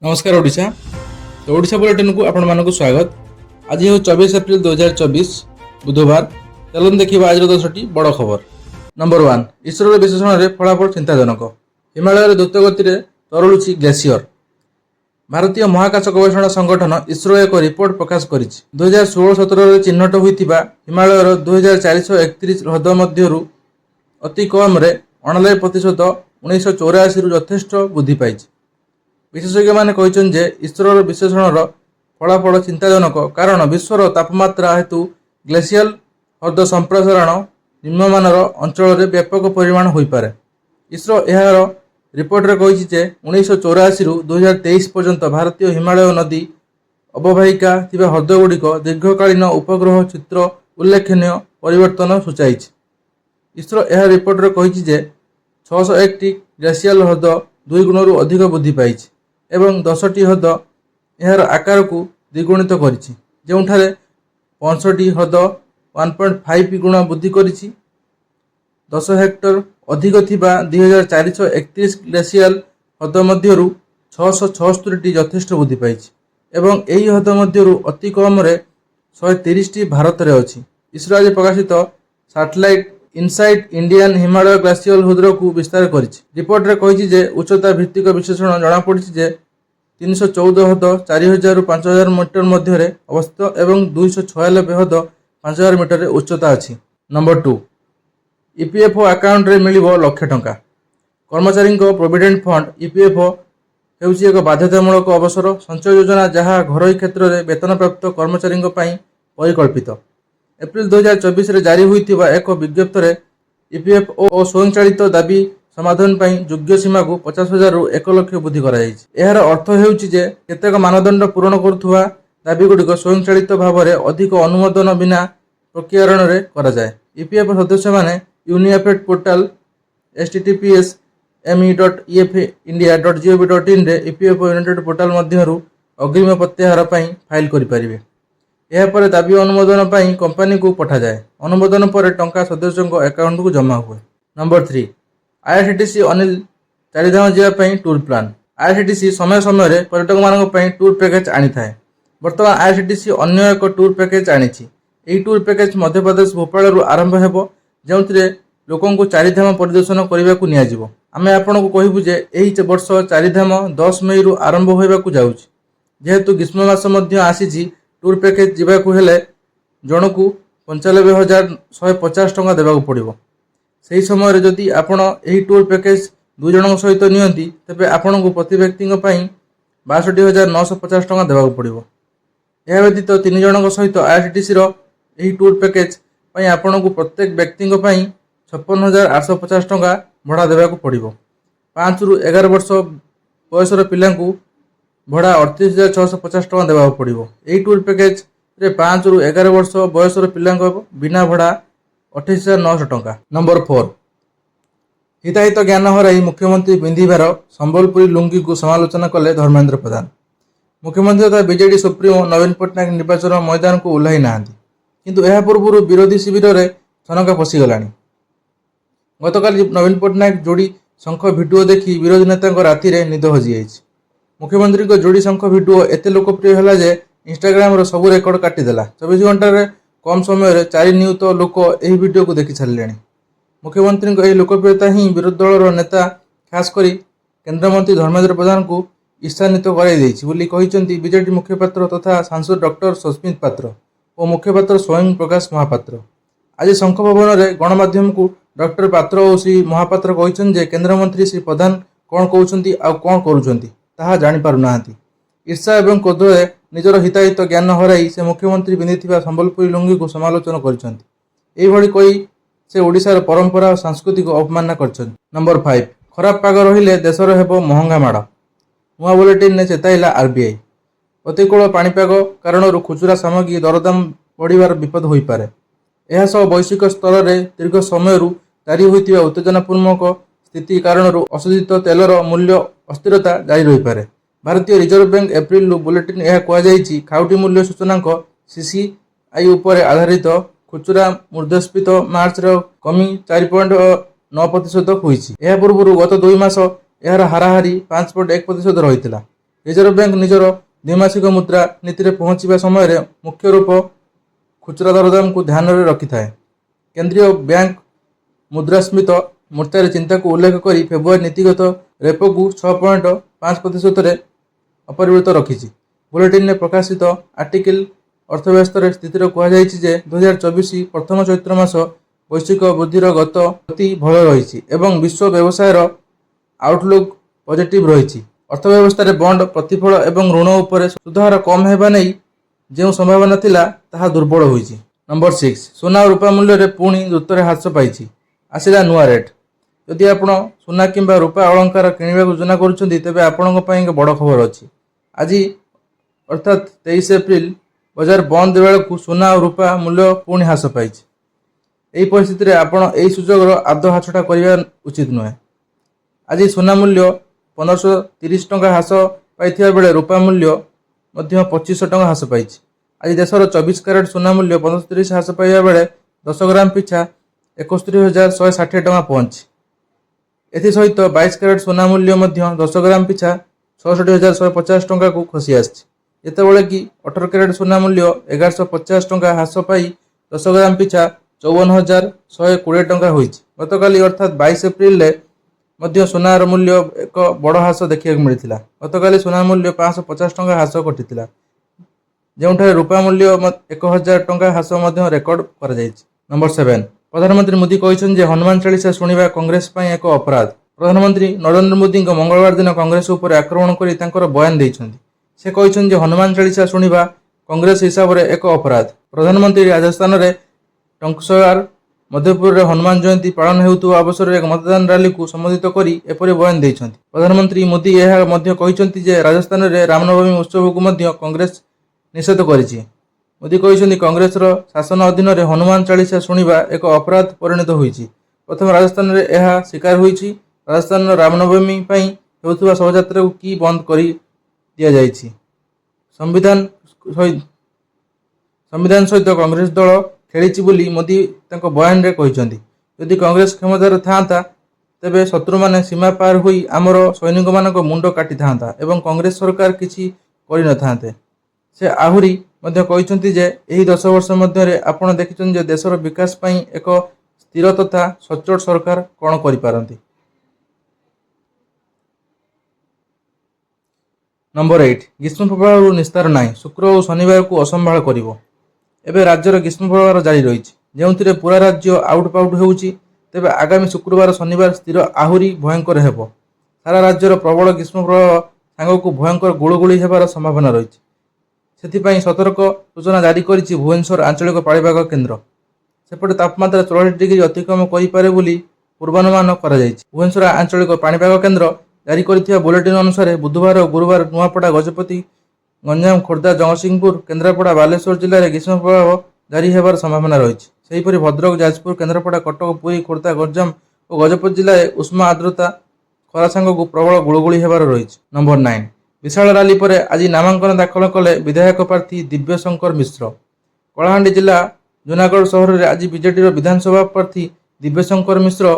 नमस्कार ओडिशा। तो ओडिशा बुलेटिन को आपण मानक स्वागत। आज हूँ 24 एप्रिल 2024 बुधवार। चलन देखा आज 10टी बड़ खबर। नंबर 1, इसरो विश्लेषण में फलाफल चिंताजनक। हिमालय द्रुत गति में तरलुची ग्लेशियर। भारतीय महाकाश गवेषणा संगठन इसरो एक रिपोर्ट प्रकाश कर 2016-17 चिन्हट होता हिमालयर 2431 ह्रद मध्य अति कम 89% 1984 यथेष्ट वृद्धि पाई। विशेषज्ञ मैंने कहते इसरोर विश्लेषण फलाफल चिंताजनक कारण विश्वर तापमात्रा हेतु ग्लेशियल ह्रद संप्रसारण निम्नमानर अंचल में व्यापक परिमाण हो पारे। इसरो यार रिपोर्ट रे कही 1984 रु 2023 पर्यंत भारतीय हिमालय नदी अववाहिका थिबा ह्रदगुड़िक दीर्घकालीन उपग्रह चित्र उल्लेखनीय परिवर्तन सूचाई। इसरो यह रिपोर्ट रे कही 601 टी ग्लेशियल ह्रद 2 गुण अधिक वृद्धि पाई एवं 10टी ह्रद यार आकार को द्विगुणित करिछि, ଯେଉଁଠାରେ 65ଟି ह्रद 1.5 गुण वृद्धि करिछि। 10 हेक्टर अधिक थिबा 2431 ग्लेशियल ह्रद मध्यरु 676टी यथेष्ट वृद्धि पाइछि एवं एही ह्रद मध्यरु अति कम 130टी भारत रे अछि। इसरो आज प्रकाशित satellite insight Indian Himalaya glacial ह्रद को विस्तार करिछि। रिपोर्ट रे कहिछि जे उच्चता भित्तिक विश्लेषण जणा पड़िछि जे 314 ह्रद 4000 रु 5000 मीटर मध्य अवस्थित एवं 296 ह्रद 5000 मीटर उच्चता अछि। नंबर 2, ईपीएफओ अकाउंट रे मिलिबो लाख टंका। कर्मचारी प्रोविडेंट फंड ईपीएफओ हेउछि एक बाध्यतामूलक अवसर संचय योजना जहाँ घरोई क्षेत्र में वेतन प्राप्त कर्मचारी परिकल्पित। एप्रिल 2024 रे जारी होइतिबा एक विज्ञप्ति रे ईपीएफओ और स्वयंचालित दाबी समाधान पर योग्य सीमा को 50,000 रु 1 लाख वृद्धि कर अर्थ हेउछि जे केतेक मानदंड पूरण करुवा दाबीगुड़िक स्वयंचालित भाव में अधिक अनुमोदन बिना प्रक्रियारण रे करा जाए। ईपीएफ सदस्य माने यूनिएफेट पोर्टाल https://me.efindia.gov.in रे ईपीएफओ यूनाइटेड पोर्टाल मध्यरु अग्रिम प्रत्याहार पर फाइल करें। यापर दाबी अनुमोदन पर कंपनी को पठा जाए। अनुमोदन पर टंका सदस्यों अकाउंट को जमा हुए। नंबर 3, आईआरसीटीसी अनिल चारिधाम जावाई टूर प्लान। आईआरसीटीसी समय समय पर्यटक मान टूर पैकेज आनी थाए। बर्तमान आईआरसीटीसी अन्य एक टूर पैकेज आनी। यही टूर पैकेज मध्य प्रदेश भोपाल आरंभ हो जो लोक चारिधाम परिदर्शन करने को नियाजिबो। आमे आपण को कहबू जे एही वर्ष चारिधाम 10 मई रु आरंभ होइबाकू जाउछि। जेहेतु ग्रीष्म मास मध्य आसीछि टूर पैकेज जीवाकू हेले जनकू 95,150 टंका देबाकू पड़िबो। सही समय जदि आपण एही टूर पैकेज 2 जन सहित नियंती तेबे आपण को प्रति व्यक्ति 62,950 टंका देबाकू पड़िबो। यह व्यतीत 3 जन सहित आईआरसीटीसी रो एही टूर पैकेज पई आपण को प्रत्येक व्यक्ति 56,850 टंका भड़ा देबाकू पड़िबो। 5 रु 11 वर्ष बयसर पिलांकू भड़ा 38,650 टंका देबाकू पड़िबो। एही टूर पैकेज रे 5 रु 11 वर्ष बयसर पिलांको बिना भड़ा 28,900 टंका। नंबर 4, हिताहित ज्ञान हराई मुख्यमंत्री पिंधिबार संबलपुरी लुंगी को समालोचना कले धर्मेंद्र प्रधान। मुख्यमंत्री तथा बीजेडी सुप्रीमो नवीन पट्टनायक निर्वाचन मैदान को ओह्लाई नाहांती, किंतु यह पूर्व विरोधी शिविर में छनका पशिगलानी। गतकाल नवीन पट्टनायक जोड़ी शंख भिडियो देखी विरोधी नेता राति रे निद हजि जाइछि। मुख्यमंत्री को जोड़ी शंख भिडियो एते लोकप्रिय है जे इंस्टाग्राम रो सबु रेकर्ड काटिदेला। 24 घंटा कम समय 4 नियुत लोक यह वीडियो को देखि सारे। मुख्यमंत्री यह लोकप्रियता ही विरोधी दल नेता खासकर केन्द्रमंत्री धर्मेंद्र प्रधान को ईर्षान्वित कर बीजेडी मुखपात्र तथा सांसद डॉक्टर सस्मित पात्र और मुखपात्र स्वयं प्रकाश महापात्र। आज शंख भवन में गणमाध्यम को डॉक्टर पात्र और श्री महापात्र कहते केन्द्रमंत्री श्री प्रधान कौन कहते कौन करुँचा जापार ना। ईर्षा और क्रोध में निजर हिताहित ज्ञान हराई से मुख्यमंत्री पिंधिथिबा संबलपुरी लुंगी को समालोचना करी कही से ओडिशार परंपरा और संस्कृति को अपमानना कर। नंबर 5, खराब पाग रहिले देशर हेबो महंगा माड़। नुआ बुलेटिन ने चेताइला आरबीआई। प्रतिकूल पाणीपाग कारण खुचुरा सामग्री दरदाम बढ़िबार विपद हो पारे। यह सब वैश्विक स्तर में दीर्घ समय जारी होइतिबा उत्तेजनापूर्वक स्थिति कारण अशोधित तेलर मूल्य अस्थिरता जारी रही पारे। भारतीय रिजर्व बैंक एप्रिल बुलेटिन यह कहुई खाउटी मूल्य सूचनांक सीसीआई उपर आधारित खुचुरा मुद्रास्फीति मार्च कमी 4.9% होइछि। यह पूर्व गत 2 मास यार हाराहारी 5.1% रही। रिजर्व बैंक निजर द्विमासिक मुद्रा नीति में पहुँचवा समय मुख्य रूप खुचरा दरदाम को ध्यान में रखि था। केंद्रीय बैंक मुद्रास्फीति मोर्चार चिंता को उल्लेख कर फेब्रुआरी नीतिगत रेपो को 6.5% अपरिवर्तित रखी। बुलेटिन में प्रकाशित आर्टिकल अर्थव्यवस्था स्थितिर कहुई 2024 प्रथम चैत्र मास वैश्विक वृद्धिर गति भल रही एवं विश्व व्यवसायर आउटलुक पॉजिटिव रही। अर्थव्यवस्था बंड प्रतिफल एवं ऋण उपर सुधार कम होगा नहीं जो संभावना थिला ताहा दुर्बल होईछि। नंबर 6 सोना और रूपा मूल्य रे पुणी द्रुतरे ह्रास पाई आसिला नुआ रेट। यदि आपण सोना किंबा रूपा अलंकार किणवा योजना करुछंती तेबे आपणक पई एक बड़ खबर अछि। आज अर्थात 23 एप्रिल बाजार बंद बेलू सोना और रूपा मूल्य पुणी ह्रास पाई। यही परिस्थिति में आपण यही सुजोगर आदौ हाछटा करने उचित नुहे। आज सोना मूल्य 1530 टंका ह्रास पाई बेले रूपा मूल्य 2500 टंका ह्रास पाई। आज देशर 24 कैरेट सोना मूल्य 1530 ह्रास पाइबा बेले 10 ग्राम पिछा 71,160 टंका पहुंची। एसहित 22 कैरेट सोना मूल्य 10 ग्राम पिछा 66,150 टंका को खसी आसतेबले कि 18 कैरेट सोना मूल्य 1150 टंका ह्रास पाई 10 ग्राम पिछा 54,120 टंका होईछि। गतकाली अर्थात 22 एप्रिल मध्य सोनार मूल्य एक बड़ ह्रास देखा मिलता। गतकाली सोना मूल्य 550 टंका ह्रास घटी जो रूपा मूल्य 1000 टंका ह्रास रेकर्ड कर। नंबर 7 प्रधानमंत्री मोदी कहते हनुमान चालीसा शुणा कांग्रेस एक अपराध। प्रधानमंत्री नरेंद्र मोदी मंगलवार दिन कांग्रेस उपर आक्रमण कर बयान देते। से कहते हनुमान चालीसा शुणा कांग्रेस हिसाब से एक अपराध। प्रधानमंत्री राजस्थान में टंकसर मध्यपुर हनुमान जयंती पालन होता अवसर एक मतदान रैली को संबोधित कर एपरी बयान देते। प्रधानमंत्री मोदी यह कहते राजस्थान में रामनवमी उत्सव को कांग्रेस निषेध करिछि। मोदी कहते कांग्रेस शासन अधीन में हनुमान चालीसा शुणा एक अपराध परिणत होईछि। प्रथम राजस्थान में यह शिकार होईछि। राजस्थान रामनवमी होता शोभायात्रा को कि बंद कर दिया जाइछि। संविधान सहित कांग्रेस दल खेली बोली मोदी बयान में कहते। यदि कांग्रेस क्षमतार था तेबे शत्रु माने सीमा पार होई आमर सैनिक मानक मुंड काटी था एवं कांग्रेस सरकार किछि करि न थांते। से आहुरी कहते यही 10 वर्ष मध्य आपण देखिछन देशर विकास पई एक स्थिर तथा सच्चोट सरकार कौन करिपारंती। नंबर 8 ग्रीष्म प्रभाव निस्तार नाई शुक्र और शनिवार को असंभाल करिवो। एबे राज्यर ग्रीष्म प्रभाव जारी रही जो पूरा राज्य आउट पाउट होउछि। तेबे आगामी शुक्रवार शनिवार स्थिर आहुरी भयंकर हेबो। सारा राज्यर प्रबल ग्रीष्म प्रभाव सांग को भयंकर गुळगुळी हेबार संभावना रही। से सतर्क सूचना जारी करिछि भुवनेश्वर आंचलिक पाणीपाग केन्द्र। सेपटे तापमात्रा 44 डिग्री अतिक्रम करिपारे बोली पूर्वानुमान करा जायछि। भुवनेश्वर आंचलिक पाणीपाग केन्द्र जारी करिଥିବା बुलेटिन अनुसार बुधवार और गुरुवार नुआपड़ा गजपति गंजाम खोर्धा जगतसिंहपुर केन्द्रापड़ा बालेश्वर जिले में ग्रीष्म प्रभाव जारी होबार संभावना रही। सेहीपरि भद्रक जाजपुर केन्द्रापड़ा कटक पुरी खोर्धा गंजाम और गजपति जिले में उष्मा आर्द्रता खरा सांग को प्रबल गुळगुळी होबार रही। नंबर 9 विशाल रैली पर आज नामांकन दाखल कले विधायक प्रार्थी दिव्यशंकर मिश्र। कलाहांडी जिला जूनागढ़ सहर में आज बीजेडी विधानसभा प्रार्थी दिव्यशंकर मिश्र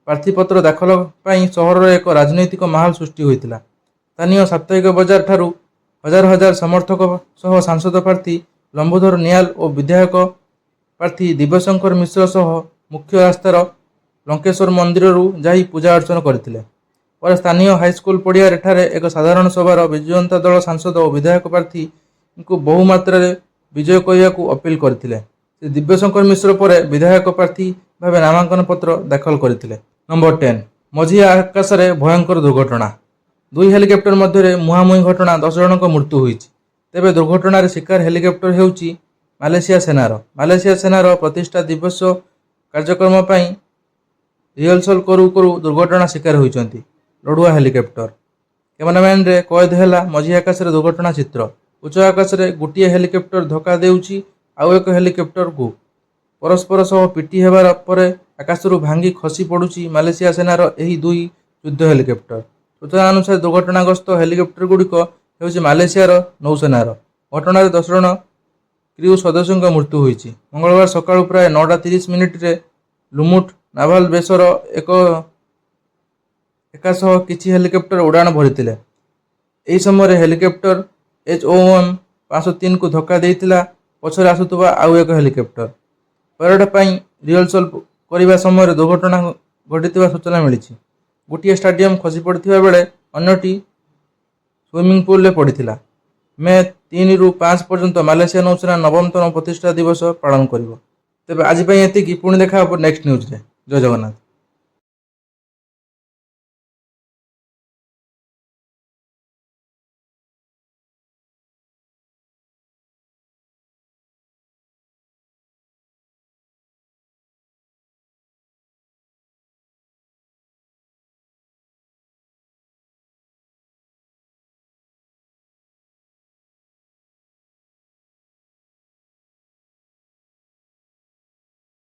प्रार्थीपत्र दाखल पर सहर में एक राजनैतिक माहौल सृष्टि होता। स्थानीय साप्ताहिक बजार ठारू हजार हजार समर्थक सह सांसद प्रार्थी लंबोधर नियाल और विधायक प्रार्थी दिव्यशंकर मिश्र सह मुख्य रास्तार लंकेश्वर मंदिर जाई पूजा अर्चना करथिले। पर स्थानीय हाईस्कूल पड़िया एक साधारण सभार विजु जनता दल सांसद और विधायक प्रार्थी को बहुमात्रा विजय करने को अपील करथिले। दिव्यशंकर मिश्र पर विधायक प्रार्थी भाव नामांकन पत्र दाखल करथिले। नंबर 10 मझी आकाश में भयंकर दुर्घटना। 2 हेलिकप्टर मध्य मुहांमुही घटना 10 जनक मृत्यु होईछि। तेबे दुर्घटनार शिकार हेलिकप्टर हेउछि मालेशिया सेनार। मालेशिया सेनार प्रतिष्ठा दिवस कार्यक्रम पर रिहर्सल करू करू दुर्घटना शिकार होइछन्ति लड़ुआ हेलिकप्टर। कैमरामैन रे कैद हैला मझी आकाश में दुर्घटना चित्र। उच्च आकाश में गोटे हेलिकप्टर धक्का देउछि आउ एक हेलिकप्टर को परस्पर सह पिटी हेबार परे आकाशरू भांगी खसी पड़ुछि मालेशिया सेनार एही 2 युद्ध हेलिकप्टर। सूचना अनुसार दुर्घटनाग्रस्त हेलिकप्टर गुड़िक हेउछि मालेशियार नौसेनार। घटना 10 जन क्रू सदस्यों मृत्यु होईछि। मंगलवार सकाळु प्राय 9:30 मिनिट्रे लुमुट नाभाल बेसर एकाशह किछि हेलिकप्टर उड़ाण भरिथिले। ଏହି ସମୟରେ ହେଲିକପ୍ଟର HOM 503 ଧକ୍କା ଦେଇଥିଲା ପଛରେ ଆସୁଥିବା ଆଉ ଏକ ହେଲିକପ୍ଟର। ପରେଡ୍ ପାଇଁ ରିହର୍ସାଲ କରିବା ସମୟରେ ଦୁର୍ଘଟଣା ଘଟିଥିବା ସୂଚନା ମିଳିଛି। ଗୋଟିଏ ଷ୍ଟାଡିୟମ ଖସି ପଡ଼ିଥିବା ବେଳେ ଅନ୍ୟଟି ସୁଇମିଂ ପୁଲରେ ପଡ଼ିଥିଲା। ମେ 3ରୁ 5 ପର୍ଯ୍ୟନ୍ତ ମାଲେସିଆ ନୌସେନା 9ତମ ପ୍ରତିଷ୍ଠା ଦିବସ ପାଳନ କରିବ। ତେବେ ଆଜି ପାଇଁ ଏତିକି, ପୁଣି ଦେଖା ହେବ ନେକ୍ସଟ ନ୍ୟୁଜରେ। ଜୟ ଜଗନ୍ନାଥ।